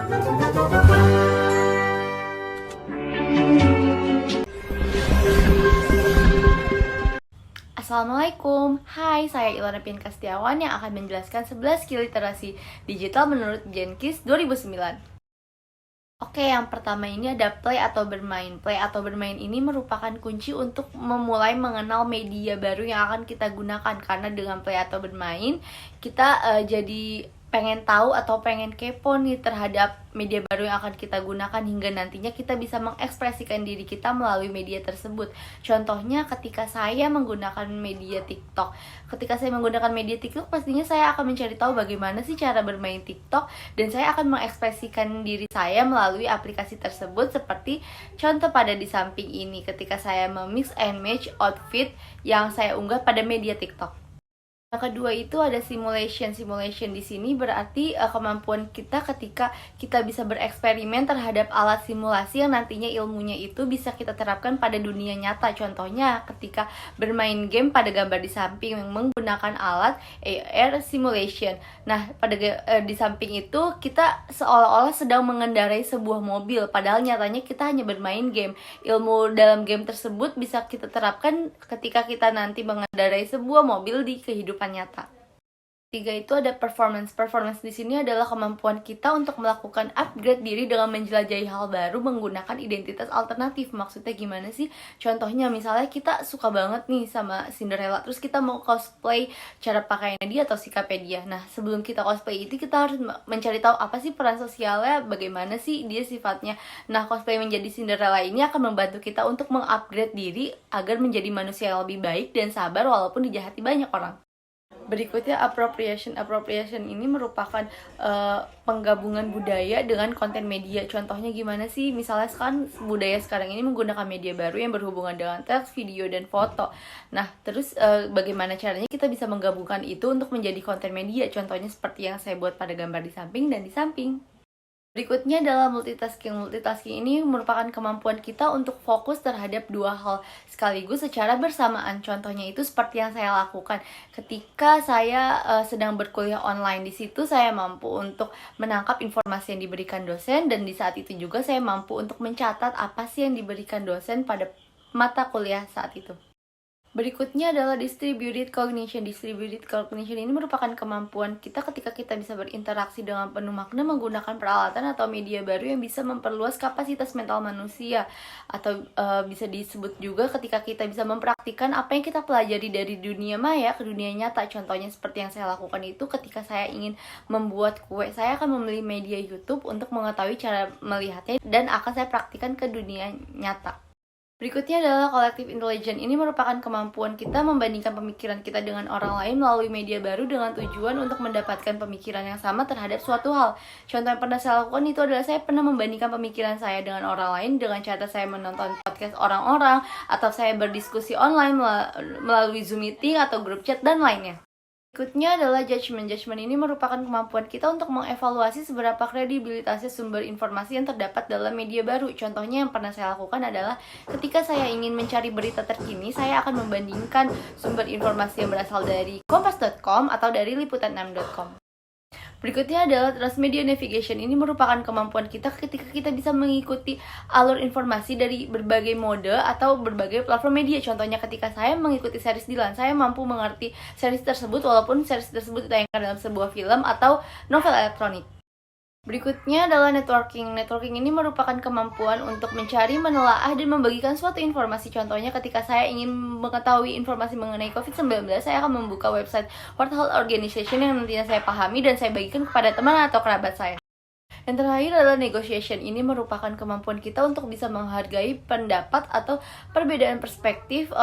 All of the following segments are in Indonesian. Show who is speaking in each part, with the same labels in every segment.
Speaker 1: Assalamualaikum, hai, saya Ilona Pian Kastiawan yang akan menjelaskan 11 skill literasi digital menurut Jenkins 2009. Oke, yang pertama ini ada play atau bermain. Play atau bermain ini merupakan kunci untuk memulai mengenal media baru yang akan kita gunakan. Karena dengan play atau bermain, kita jadi pengen tahu atau pengen kepo nih terhadap media baru yang akan kita gunakan, hingga nantinya kita bisa mengekspresikan diri kita melalui media tersebut. Contohnya ketika saya menggunakan media TikTok. Ketika saya menggunakan media TikTok, pastinya saya akan mencari tahu bagaimana sih cara bermain TikTok, dan saya akan mengekspresikan diri saya melalui aplikasi tersebut, seperti contoh pada di samping ini ketika saya memix and match outfit yang saya unggah pada media TikTok. Yang kedua itu ada simulation. Simulation di sini berarti kemampuan kita ketika kita bisa bereksperimen terhadap alat simulasi yang nantinya ilmunya itu bisa kita terapkan pada dunia nyata. Contohnya ketika bermain game pada gambar di samping yang menggunakan alat AR simulation. Nah, pada di samping itu kita seolah-olah sedang mengendarai sebuah mobil, padahal nyatanya kita hanya bermain game. Ilmu dalam game tersebut bisa kita terapkan ketika kita nanti mengendarai sebuah mobil di kehidupan nyata. Tiga itu ada performance. Performance di sini adalah kemampuan kita untuk melakukan upgrade diri dengan menjelajahi hal baru menggunakan identitas alternatif. Maksudnya gimana sih? Contohnya misalnya kita suka banget nih sama Cinderella, terus kita mau cosplay cara pakaiannya dia atau sikapnya dia. Nah, sebelum kita cosplay itu kita harus mencari tahu apa sih peran sosialnya, bagaimana sih dia sifatnya. Nah, cosplay menjadi Cinderella ini akan membantu kita untuk mengupgrade diri agar menjadi manusia yang lebih baik dan sabar walaupun dijahati banyak orang. Berikutnya appropriation. Appropriation ini merupakan penggabungan budaya dengan konten media. Contohnya gimana sih? Misalnya kan budaya sekarang ini menggunakan media baru yang berhubungan dengan teks, video, dan foto. Nah, terus bagaimana caranya kita bisa menggabungkan itu untuk menjadi konten media? Contohnya seperti yang saya buat pada gambar di samping dan di samping. Berikutnya adalah multitasking. Multitasking ini merupakan kemampuan kita untuk fokus terhadap dua hal sekaligus secara bersamaan. Contohnya itu seperti yang saya lakukan ketika saya sedang berkuliah online. Di situ saya mampu untuk menangkap informasi yang diberikan dosen, dan di saat itu juga saya mampu untuk mencatat apa sih yang diberikan dosen pada mata kuliah saat itu. Berikutnya adalah distributed cognition. Distributed cognition ini merupakan kemampuan kita ketika kita bisa berinteraksi dengan penuh makna menggunakan peralatan atau media baru yang bisa memperluas kapasitas mental manusia. Atau bisa disebut juga ketika kita bisa mempraktikkan apa yang kita pelajari dari dunia maya ke dunia nyata. Contohnya seperti yang saya lakukan itu ketika saya ingin membuat kue. Saya akan memilih media YouTube untuk mengetahui cara melihatnya dan akan saya praktikkan ke dunia nyata. Berikutnya adalah collective intelligence. Ini merupakan kemampuan kita membandingkan pemikiran kita dengan orang lain melalui media baru dengan tujuan untuk mendapatkan pemikiran yang sama terhadap suatu hal. Contoh yang pernah saya lakukan itu adalah saya pernah membandingkan pemikiran saya dengan orang lain dengan cara saya menonton podcast orang-orang, atau saya berdiskusi online melalui Zoom meeting atau grup chat dan lainnya. Berikutnya adalah judgment. Judgment ini merupakan kemampuan kita untuk mengevaluasi seberapa kredibilitasnya sumber informasi yang terdapat dalam media baru. Contohnya yang pernah saya lakukan adalah ketika saya ingin mencari berita terkini, saya akan membandingkan sumber informasi yang berasal dari kompas.com atau dari liputan6.com. Berikutnya adalah transmedia navigation. Ini merupakan kemampuan kita ketika kita bisa mengikuti alur informasi dari berbagai mode atau berbagai platform media. Contohnya ketika saya mengikuti series Dilan, saya mampu mengerti series tersebut walaupun series tersebut ditayangkan dalam sebuah film atau novel elektronik. Berikutnya adalah networking. Networking ini merupakan kemampuan untuk mencari, menelaah, dan membagikan suatu informasi. Contohnya ketika saya ingin mengetahui informasi mengenai COVID-19, saya akan membuka website World Health Organization yang nantinya saya pahami dan saya bagikan kepada teman atau kerabat saya. Yang terakhir adalah negotiation. Ini merupakan kemampuan kita untuk bisa menghargai pendapat atau perbedaan perspektif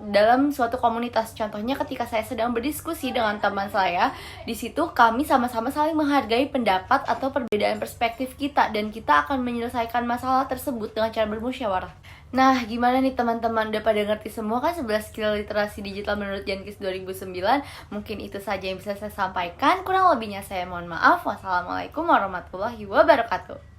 Speaker 1: dalam suatu komunitas. Contohnya ketika saya sedang berdiskusi dengan teman saya, di situ kami sama-sama saling menghargai pendapat atau perbedaan perspektif kita, dan kita akan menyelesaikan masalah tersebut dengan cara bermusyawarah. Nah, gimana nih teman-teman? Udah pada ngerti semua kan 11 skill literasi digital menurut Jenkins 2009? Mungkin itu saja yang bisa saya sampaikan. Kurang lebihnya saya mohon maaf. Wassalamualaikum warahmatullahi wabarakatuh.